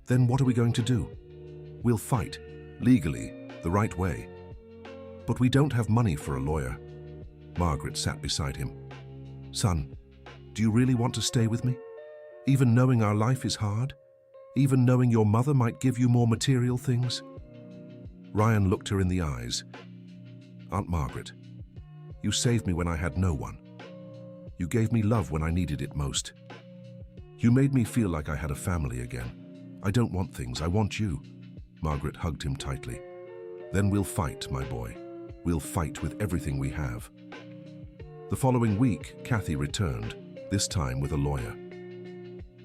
S1: Then what are we going to do? We'll fight, legally, the right way. But we don't have money for a lawyer. Margaret sat beside him. Son, do you really want to stay with me? Even knowing our life is hard? Even knowing your mother might give you more material things? Ryan looked her in the eyes. Aunt Margaret, you saved me when I had no one. You gave me love when I needed it most. You made me feel like I had a family again. I don't want things, I want you. Margaret hugged him tightly. Then we'll fight, my boy. We'll fight with everything we have. The following week, Kathy returned, this time with a lawyer.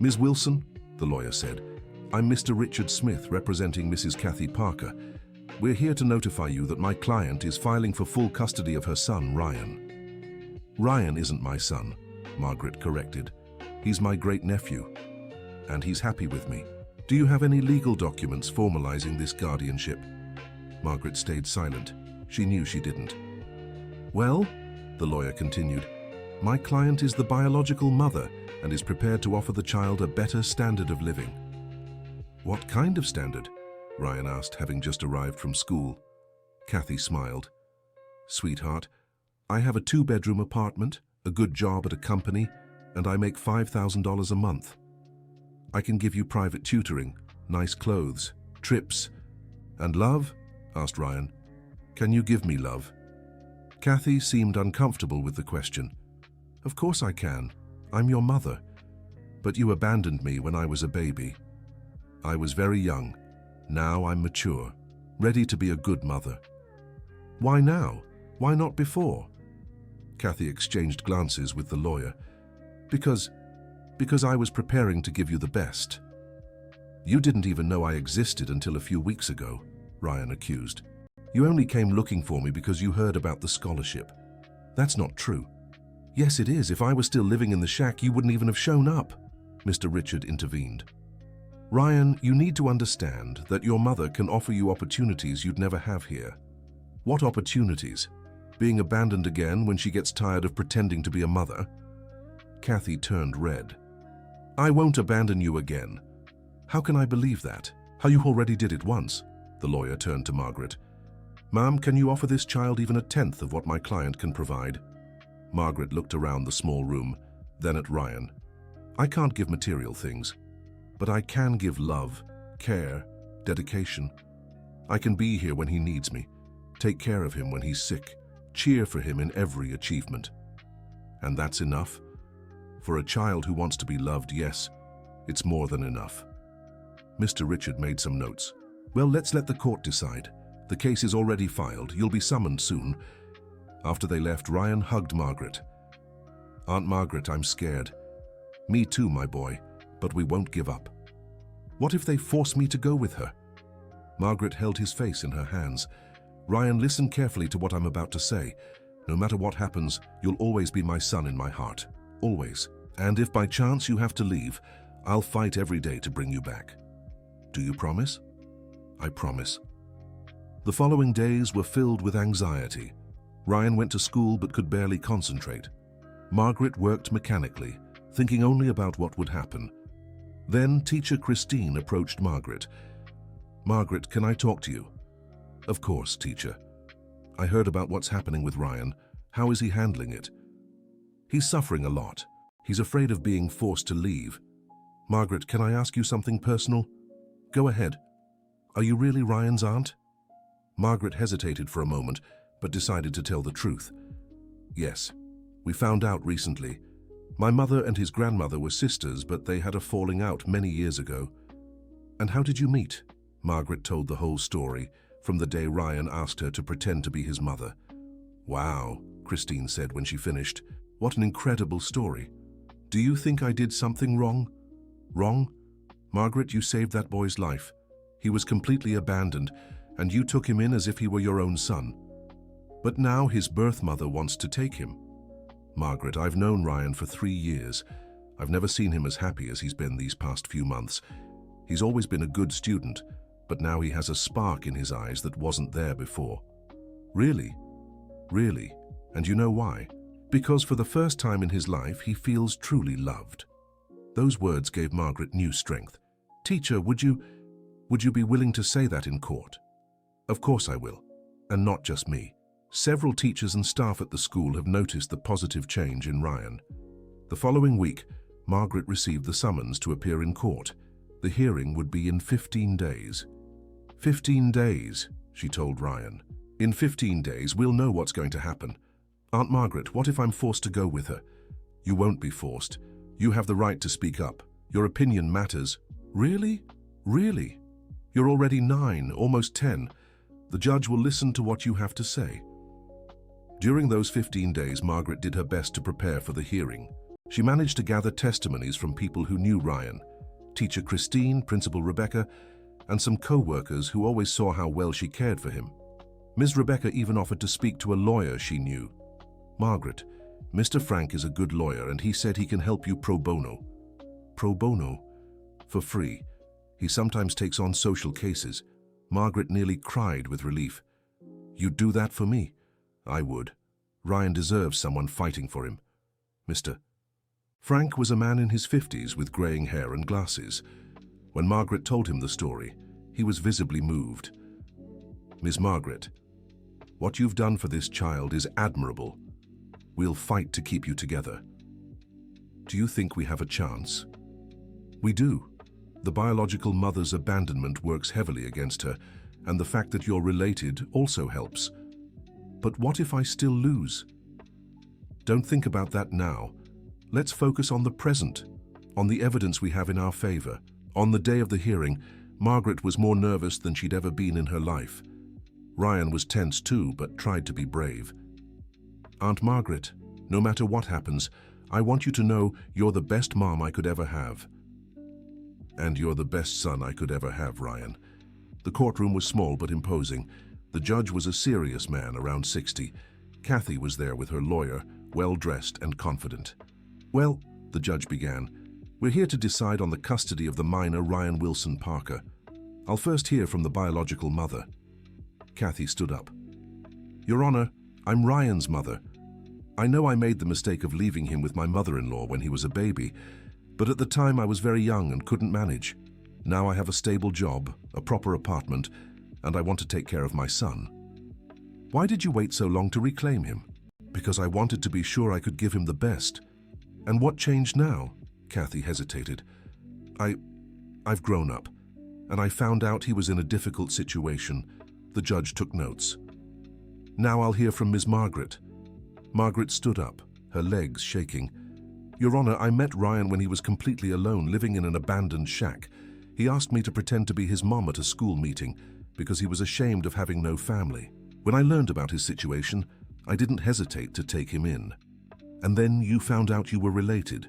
S1: Ms. Wilson, the lawyer said, I'm Mr. Richard Smith, representing Mrs. Kathy Parker. We're here to notify you that my client is filing for full custody of her son, Ryan. Ryan isn't my son, Margaret corrected. He's my great-nephew, and he's happy with me. Do you have any legal documents formalizing this guardianship? Margaret stayed silent. She knew she didn't. Well, the lawyer continued, my client is the biological mother and is prepared to offer the child a better standard of living. What kind of standard? Ryan asked, having just arrived from school. Kathy smiled. Sweetheart, I have a 2-bedroom apartment, a good job at a company, and I make $5,000 a month. I can give you private tutoring, nice clothes, trips. And love? Asked Ryan. Can you give me love? Kathy seemed uncomfortable with the question. Of course I can. I'm your mother. But you abandoned me when I was a baby. I was very young. Now I'm mature, ready to be a good mother. Why now? Why not before? Kathy exchanged glances with the lawyer. Because I was preparing to give you the best. You didn't even know I existed until a few weeks ago, Ryan accused. You only came looking for me because you heard about the scholarship. That's not true. Yes, it is. If I was still living in the shack, you wouldn't even have shown up, Mr. Richard intervened. Ryan, you need to understand that your mother can offer you opportunities you'd never have here. What opportunities? Being abandoned again when she gets tired of pretending to be a mother? Kathy turned red. I won't abandon you again. How can I believe that? How you already did it once? The lawyer turned to Margaret. Ma'am, can you offer this child even a tenth of what my client can provide? Margaret looked around the small room, then at Ryan. I can't give material things. but I can give love, care, dedication. I can be here when he needs me, take care of him when he's sick, cheer for him in every achievement. And that's enough? For a child who wants to be loved, yes, it's more than enough. Mr. Richard made some notes. Well, let's let the court decide. The case is already filed. You'll be summoned soon. After they left, Ryan hugged Margaret. Aunt Margaret, I'm scared. Me too, my boy, but we won't give up. What if they force me to go with her? Margaret held his face in her hands. Ryan, listen carefully to what I'm about to say. No matter what happens, you'll always be my son in my heart. Always. And if by chance you have to leave, I'll fight every day to bring you back. Do you promise? I promise. The following days were filled with anxiety. Ryan went to school but could barely concentrate. Margaret worked mechanically, thinking only about what would happen. Then teacher Christine approached Margaret. Margaret, can I talk to you? Of course, teacher. I heard about what's happening with Ryan. How is he handling it? He's suffering a lot. He's afraid of being forced to leave. Margaret, can I ask you something personal? Go ahead. Are you really Ryan's aunt? Margaret hesitated for a moment, but decided to tell the truth. Yes, we found out recently. My mother and his grandmother were sisters, but they had a falling out many years ago. And how did you meet? Margaret told the whole story, from the day Ryan asked her to pretend to be his mother. Wow, Christine said when she finished. What an incredible story. Do you think I did something wrong? Wrong? Margaret, you saved that boy's life. He was completely abandoned, and you took him in as if he were your own son. But now his birth mother wants to take him. Margaret, I've known Ryan for 3 years. I've never seen him as happy as he's been these past few months. He's always been a good student, but now he has a spark in his eyes that wasn't there before. Really? Really? And you know why? Because for the first time in his life, he feels truly loved. Those words gave Margaret new strength. Teacher, would you be willing to say that in court? Of course I will. And not just me. Several teachers and staff at the school have noticed the positive change in Ryan. The following week, Margaret received the summons to appear in court. The hearing would be in 15 days. 15 days, she told Ryan. In 15 days, we'll know what's going to happen. Aunt Margaret, what if I'm forced to go with her? You won't be forced. You have the right to speak up. Your opinion matters. Really? Really? You're already 9, almost 10. The judge will listen to what you have to say. During those 15 days, Margaret did her best to prepare for the hearing. She managed to gather testimonies from people who knew Ryan, teacher Christine, Principal Rebecca, and some co-workers who always saw how well she cared for him. Ms. Rebecca even offered to speak to a lawyer she knew. Margaret, Mr. Frank is a good lawyer and he said he can help you pro bono. Pro bono? For free. He sometimes takes on social cases. Margaret nearly cried with relief. You'd do that for me? I would. Ryan deserves someone fighting for him. Mr. Frank was a man in his 50s with graying hair and glasses. When Margaret told him the story, he was visibly moved. Miss Margaret, what you've done for this child is admirable. We'll fight to keep you together. Do you think we have a chance? We do. The biological mother's abandonment works heavily against her, and the fact that you're related also helps. But what if I still lose? Don't think about that now. Let's focus on the present, on the evidence we have in our favor. On the day of the hearing, Margaret was more nervous than she'd ever been in her life. Ryan was tense too, but tried to be brave. Aunt Margaret, no matter what happens, I want you to know you're the best mom I could ever have. And you're the best son I could ever have, Ryan. The courtroom was small but imposing. The judge was a serious man, around 60. Kathy was there with her lawyer, well-dressed and confident. Well, the judge began, we're here to decide on the custody of the minor Ryan Wilson Parker. I'll first hear from the biological mother. Kathy stood up. Your Honor, I'm Ryan's mother. I know I made the mistake of leaving him with my mother-in-law when he was a baby, but at the time I was very young and couldn't manage. Now I have a stable job, a proper apartment, and I want to take care of my son. Why did you wait so long to reclaim him? Because I wanted to be sure I could give him the best. And what changed now? Kathy hesitated. I've grown up, and I found out he was in a difficult situation. The judge took notes. Now I'll hear from Ms. Margaret. Margaret stood up, her legs shaking. Your Honor, I met Ryan when he was completely alone, living in an abandoned shack. He asked me to pretend to be his mom at a school meeting because he was ashamed of having no family. When I learned about his situation, I didn't hesitate to take him in. And then you found out you were related.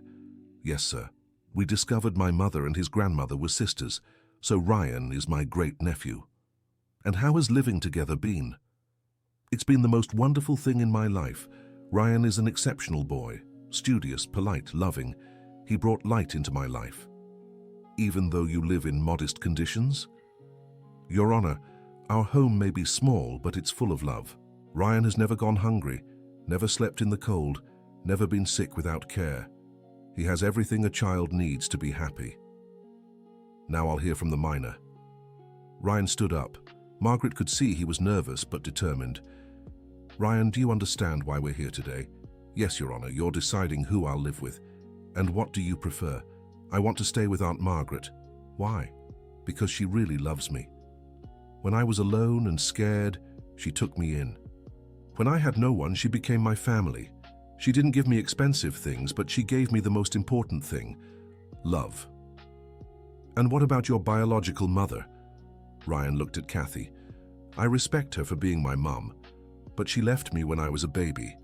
S1: Yes, sir. We discovered my mother and his grandmother were sisters, so Ryan is my great-nephew. And how has living together been? It's been the most wonderful thing in my life. Ryan is an exceptional boy, studious, polite, loving. He brought light into my life. Even though you live in modest conditions? Your Honor, our home may be small, but it's full of love. Ryan has never gone hungry, never slept in the cold, never been sick without care. He has everything a child needs to be happy. Now I'll hear from the minor. Ryan stood up. Margaret could see he was nervous but determined. Ryan, do you understand why we're here today? Yes, Your Honor, you're deciding who I'll live with. And what do you prefer? I want to stay with Aunt Margaret. Why? Because she really loves me. When I was alone and scared, she took me in. When I had no one, she became my family. She didn't give me expensive things, but she gave me the most important thing, love. And what about your biological mother? Ryan looked at Kathy. I respect her for being my mum, but she left me when I was a baby.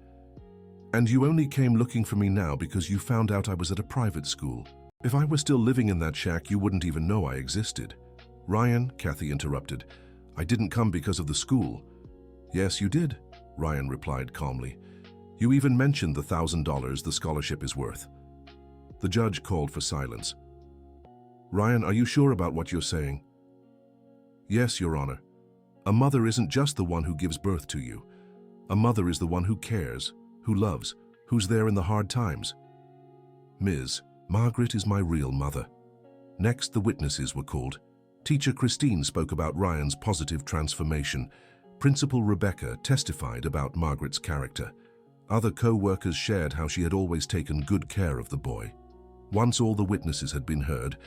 S1: And you only came looking for me now because you found out I was at a private school. If I were still living in that shack, you wouldn't even know I existed. Ryan, Kathy interrupted, I didn't come because of the school. Yes, you did, Ryan replied calmly. You even mentioned the $1,000 the scholarship is worth. The judge called for silence. Ryan, are you sure about what you're saying? Yes, Your Honor. A mother isn't just the one who gives birth to you. A mother is the one who cares, who loves, who's there in the hard times. Ms. Margaret is my real mother. Next, the witnesses were called. Teacher Christine spoke about Ryan's positive transformation. Principal Rebecca testified about Margaret's character. Other co-workers shared how she had always taken good care of the boy. Once all the witnesses had been heard,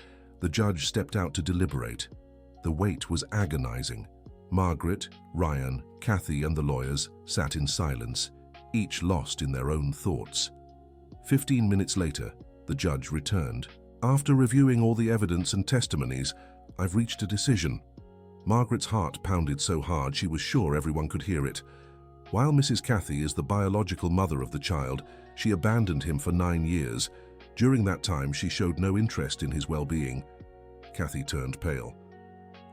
S1: the judge stepped out to deliberate. The wait was agonizing. Margaret, Ryan, Kathy, and the lawyers sat in silence, each lost in their own thoughts. 15 minutes later, the judge returned. After reviewing all the evidence and testimonies, I've reached a decision. Margaret's heart pounded so hard she was sure everyone could hear it. While Mrs. Kathy is the biological mother of the child, she abandoned him for 9 years. During that time, she showed no interest in his well-being. Kathy turned pale.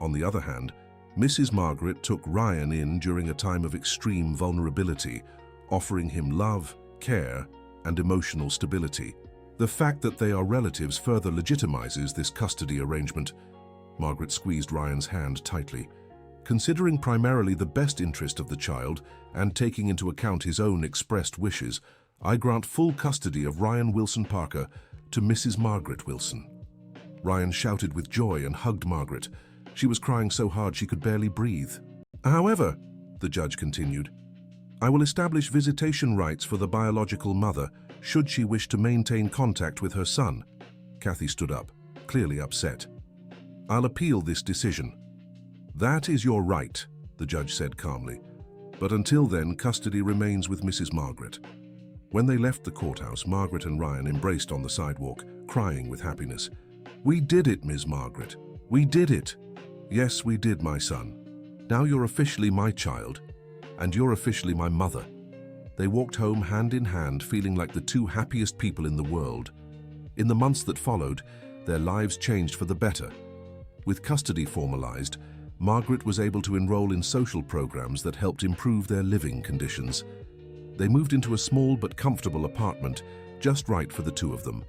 S1: On the other hand, Mrs. Margaret took Ryan in during a time of extreme vulnerability, offering him love, care, and emotional stability. The fact that they are relatives further legitimizes this custody arrangement. Margaret squeezed Ryan's hand tightly. Considering primarily the best interest of the child and taking into account his own expressed wishes, I grant full custody of Ryan Wilson Parker to Mrs. Margaret Wilson. Ryan shouted with joy and hugged Margaret. She was crying so hard she could barely breathe. However, the judge continued, I will establish visitation rights for the biological mother should she wish to maintain contact with her son. Kathy stood up, clearly upset. I'll appeal this decision. That is your right, the judge said calmly. But until then, custody remains with Mrs. Margaret. When they left the courthouse, Margaret and Ryan embraced on the sidewalk, crying with happiness. We did it, Ms. Margaret. We did it. Yes, we did, my son. Now you're officially my child, and you're officially my mother. They walked home hand in hand, feeling like the two happiest people in the world. In the months that followed, their lives changed for the better. With custody formalized, Margaret was able to enroll in social programs that helped improve their living conditions. They moved into a small but comfortable apartment, just right for the two of them.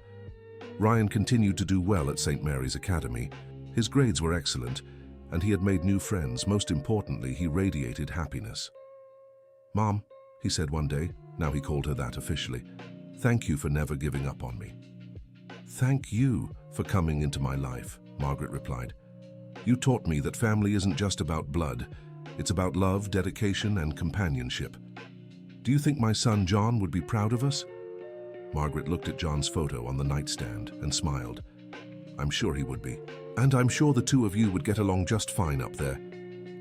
S1: Ryan continued to do well at St. Mary's Academy. His grades were excellent, and he had made new friends. Most importantly, he radiated happiness. Mom, he said one day, now he called her that officially, thank you for never giving up on me. Thank you for coming into my life, Margaret replied. You taught me that family isn't just about blood. It's about love, dedication, and companionship. Do you think my son John would be proud of us? Margaret looked at John's photo on the nightstand and smiled. I'm sure he would be. And I'm sure the two of you would get along just fine up there.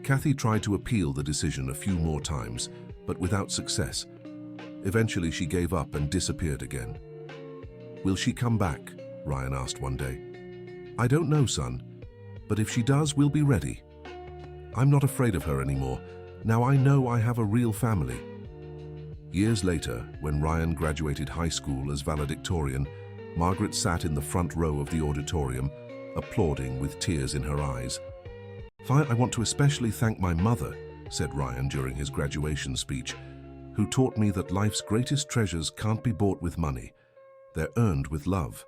S1: Kathy tried to appeal the decision a few more times, but without success. Eventually she gave up and disappeared again. Will she come back? Ryan asked one day. I don't know, son, but if she does, we'll be ready. I'm not afraid of her anymore. Now I know I have a real family. Years later, when Ryan graduated high school as valedictorian, Margaret sat in the front row of the auditorium, applauding with tears in her eyes. I want to especially thank my mother, said Ryan during his graduation speech, who taught me that life's greatest treasures can't be bought with money. They're earned with love.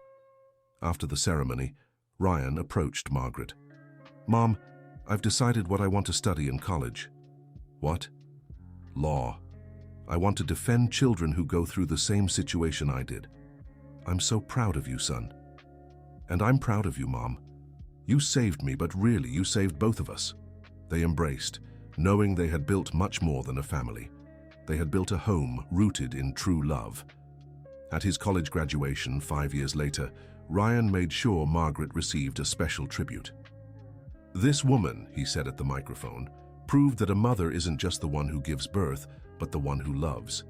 S1: After the ceremony, Ryan approached Margaret. Mom, I've decided what I want to study in college. What? Law. I want to defend children who go through the same situation I did. I'm so proud of you, son. And I'm proud of you, Mom. You saved me, but really you saved both of us. They embraced, knowing they had built much more than a family. They had built a home rooted in true love. At his college graduation 5 years later, Ryan made sure Margaret received a special tribute. This woman, he said at the microphone, proved that a mother isn't just the one who gives birth, but the one who loves.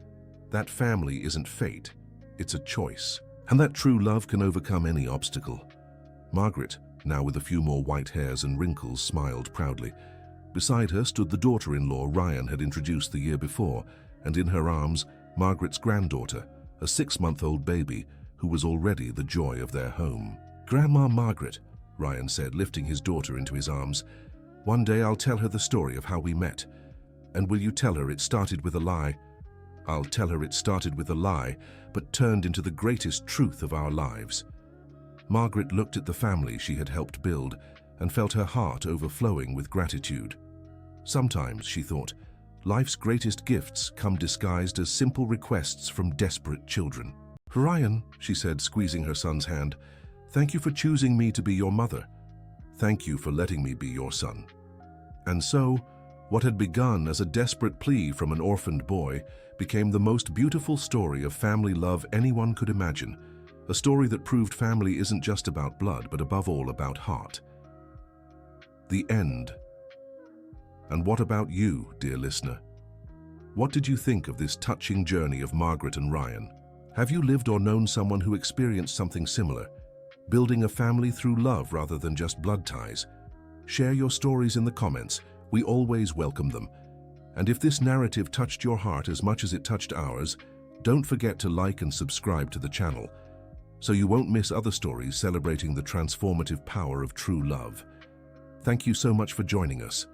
S1: That family isn't fate, it's a choice. And that true love can overcome any obstacle. Margaret, now with a few more white hairs and wrinkles, smiled proudly. Beside her stood the daughter-in-law Ryan had introduced the year before, and in her arms, Margaret's granddaughter, a 6-month-old baby who was already the joy of their home. Grandma Margaret, Ryan said, lifting his daughter into his arms. One day I'll tell her the story of how we met. And will you tell her it started with a lie? I'll tell her it started with a lie, but turned into the greatest truth of our lives. Margaret looked at the family she had helped build and felt her heart overflowing with gratitude. Sometimes, she thought, life's greatest gifts come disguised as simple requests from desperate children. Ryan, she said, squeezing her son's hand, thank you for choosing me to be your mother. Thank you for letting me be your son. And so, what had begun as a desperate plea from an orphaned boy became the most beautiful story of family love anyone could imagine, a story that proved family isn't just about blood, but above all about heart. The end. And what about you, dear listener? What did you think of this touching journey of Margaret and Ryan? Have you lived or known someone who experienced something similar, building a family through love rather than just blood ties? Share your stories in the comments. We always welcome them. And if this narrative touched your heart as much as it touched ours, don't forget to like and subscribe to the channel, so you won't miss other stories celebrating the transformative power of true love. Thank you so much for joining us.